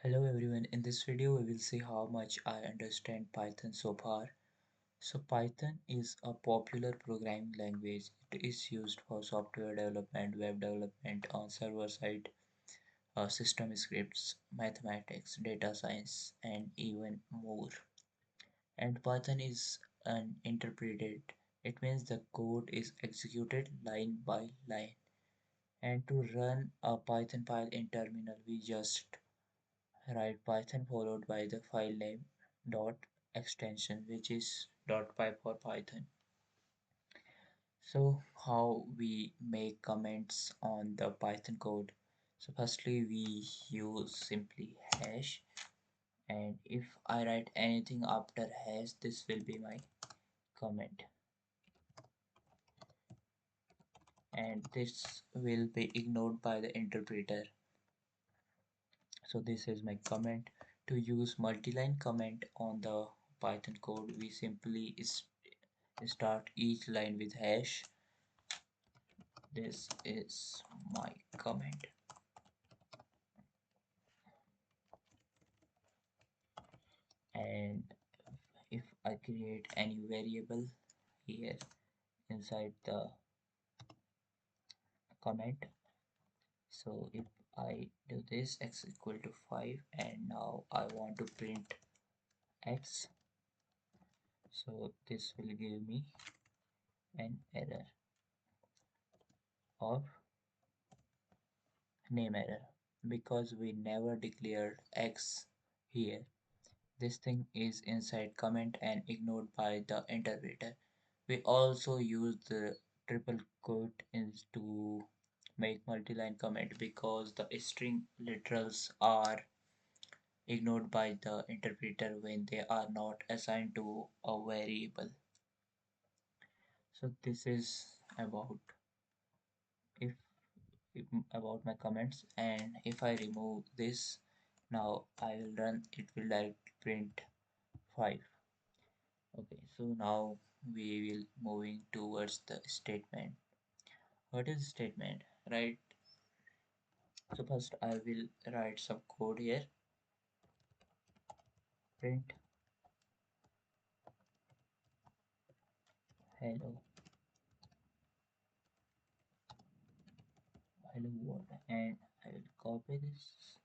Hello everyone, in this video we will see how much I understand Python so far. So Python is a popular programming language. It is used for software development, web development on server side, system scripts, mathematics, data science and even more. And Python is an interpreted. It means the code is executed line by line. And to run a Python file in terminal we just write Python followed by the file name dot extension, which is .py for Python. So how we make comments on the Python code? So firstly we use simply hash, and if I write anything after hash, this will be my comment, and this will be ignored by the interpreter. So this is my comment. To use multi-line comment on the Python code, we simply start each line with hash. This is my comment, and if I create any variable here inside the comment, so if I do this x equal to 5 and now I want to print x, so this will give me an error or name error because we never declared x here. This thing is inside comment and ignored by the interpreter. We also use the triple quote to make multi-line comment because the string literals are ignored by the interpreter when they are not assigned to a variable. So this is about if, if about my comments, and if I remove this, now I will run, it will directly print 5. Okay, so now we will moving towards the statement. What is statement, right? So first I will write some code here. Print hello hello world, and I will copy this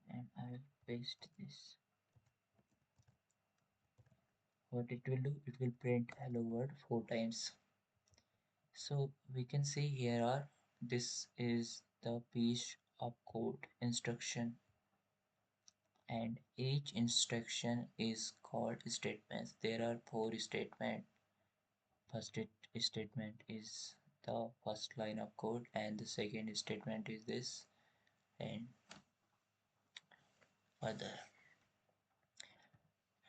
and I will paste this. What it will do, it will print hello world 4 times. So we can see here are, this is the piece of code instruction, and each instruction is called statements. There are 4 statements. First statement is the first line of code, and the second statement is this, and other.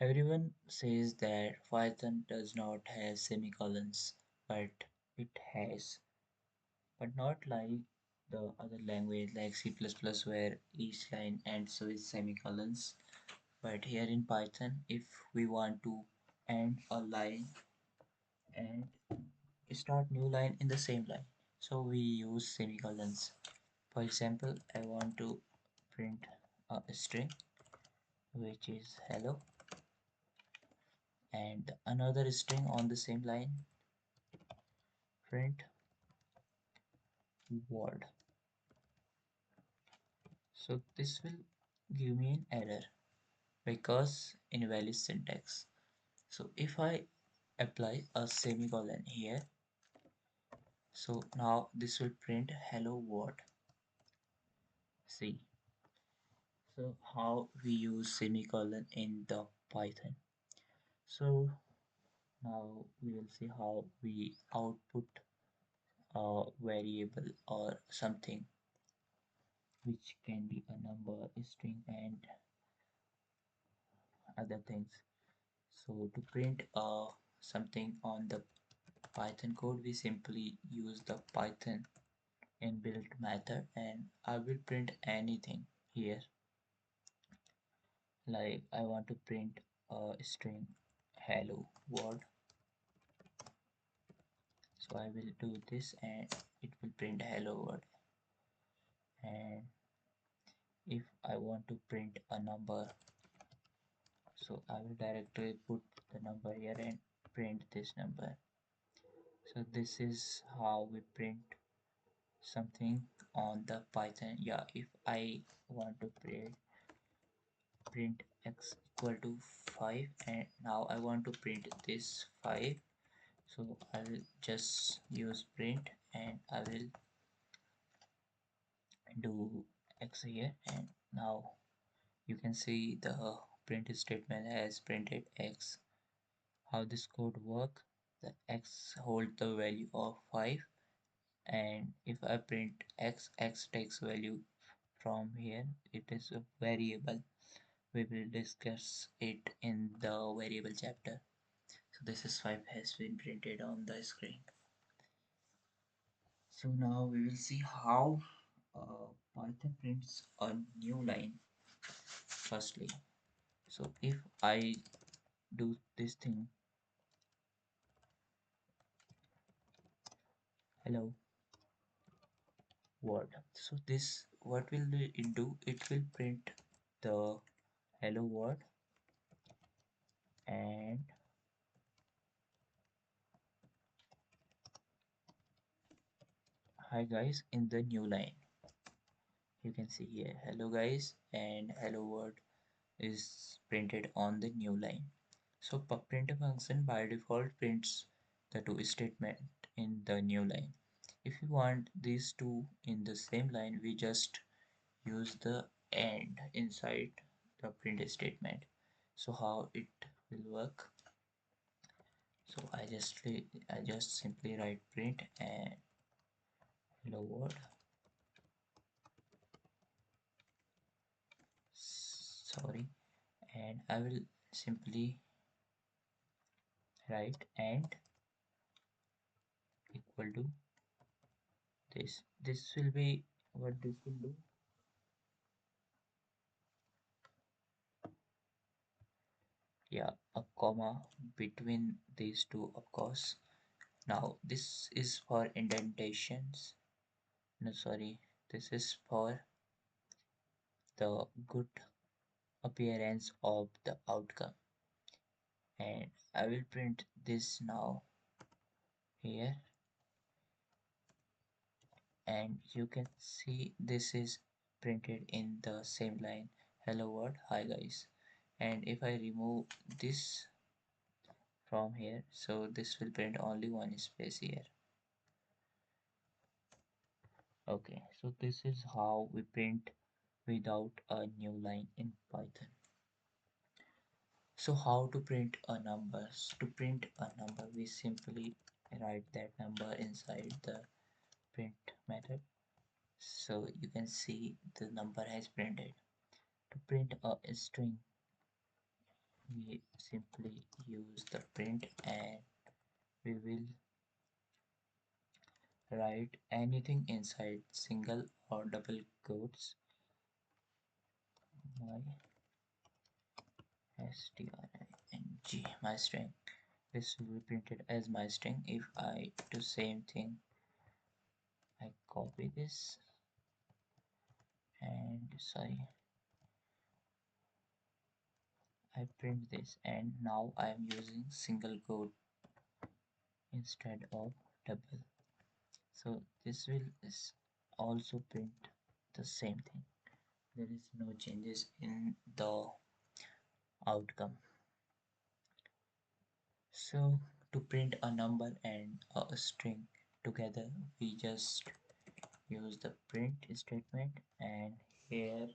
Everyone says that Python does not have semicolons, but it has, but not like the other language like C++ where each line ends with semicolons. But here in Python, if we want to end a line and start new line in the same line, so we use semicolons. For example, I want to print a string which is hello, and another string on the same line, print word. So this will give me an error because invalid syntax. So if I apply a semicolon here, so now this will print hello world. See, so how we use semicolon in the Python. So now we will see how we output a variable or something which can be a number, a string and other things. So to print something on the Python code, we simply use the Python inbuilt method, and I will print anything here. Like I want to print a string hello world, so I will do this and it will print hello world. And if I want to print a number, so I will directly put the number here and print this number. So this is how we print something on the Python. Yeah, if I want to print x equal to 5, and now I want to print this 5, so I will just use print and I will do x here, and now you can see the print statement has printed x. How this code work? The x hold the value of 5, and if I print x, x takes value from here. It is a variable. We will discuss it in the variable chapter. So this is 5 has been printed on the screen. So now we will see how Python prints a new line firstly. So if I do this thing, hello world. So this, what will it do? It will print the hello world and hi guys in the new line. You can see here hello guys and hello world is printed on the new line. So printf function by default prints the two statement in the new line. If you want these two in the same line, we just use the and inside the print statement. So how it will work? So I just simply write print and hello world. Sorry, and I will simply write and equal to this. This will be what this will do. Yeah, a comma between these two, of course. Now this is for indentations. No, sorry, this is for the good appearance of the outcome, and I will print this now here, and you can see this is printed in the same line, hello world, hi guys. And if I remove this from here, so this will print only one space here. Okay, so this is how we print without a new line in Python. So how to print a number? To print a number, we simply write that number inside the print method. So you can see the number has printed. To print a string, we simply use the print and we will write anything inside single or double quotes. My string. This will be printed as my string. If I do same thing, I copy this and sorry, I print this, and now I am using single quote instead of double. So this will also print the same thing. There is no changes in the outcome. So to print a number and a string together, we just use the print statement, and here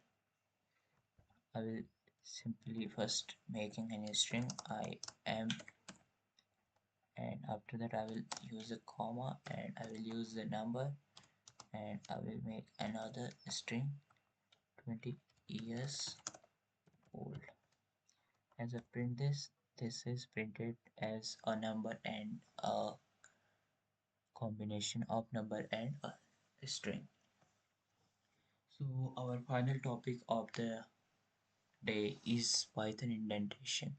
I will simply first making a string I am, and after that I will use a comma and I will use the number, and I will make another string 20 years old. As I print this is printed as a number and a combination of number and a string. So our final topic of the day is Python indentation.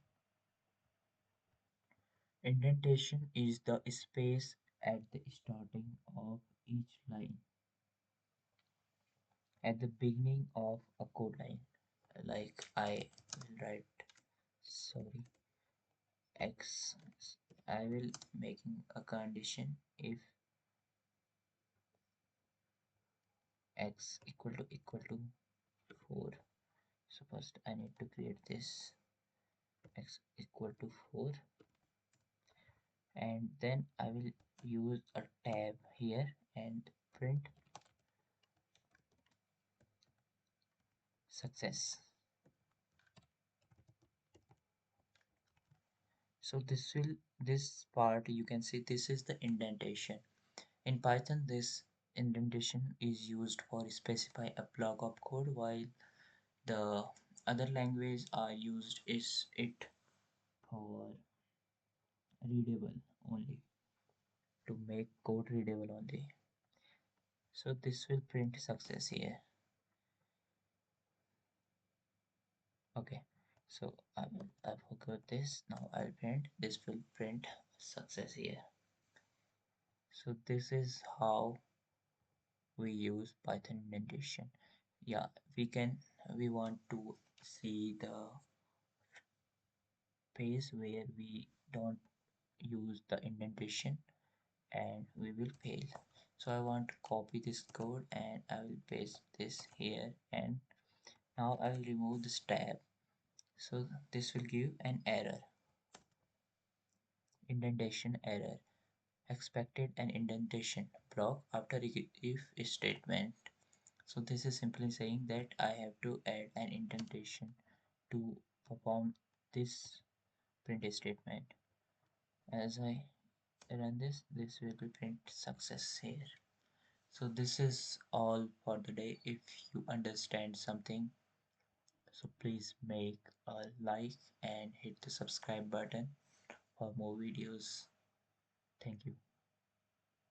Indentation is the space at the starting of each line. at the beginning of a code line. Like I will write, sorry, x. I will making a condition if x equal to 4. So first I need to create this x equal to 4, and then I will use a tab here and print success. So this part you can see this is the indentation. In Python this indentation is used for specify a block of code, while the other language are used is it for readable only, to make code readable only. So this will print success here. Okay, so I forgot this. Now I'll print this will print success here. So this is how we use Python indentation. Yeah, we want to see the phase where we don't use the indentation and we will fail. So I want to copy this code and I will paste this here, and now I will remove this tab. So this will give an error, indentation error, expected an indentation block after if statement. So this is simply saying that I have to add an indentation to perform this print statement. As I run this will be print success here. So this is all for the day. If you understand something, so please make a like and hit the subscribe button for more videos. Thank you.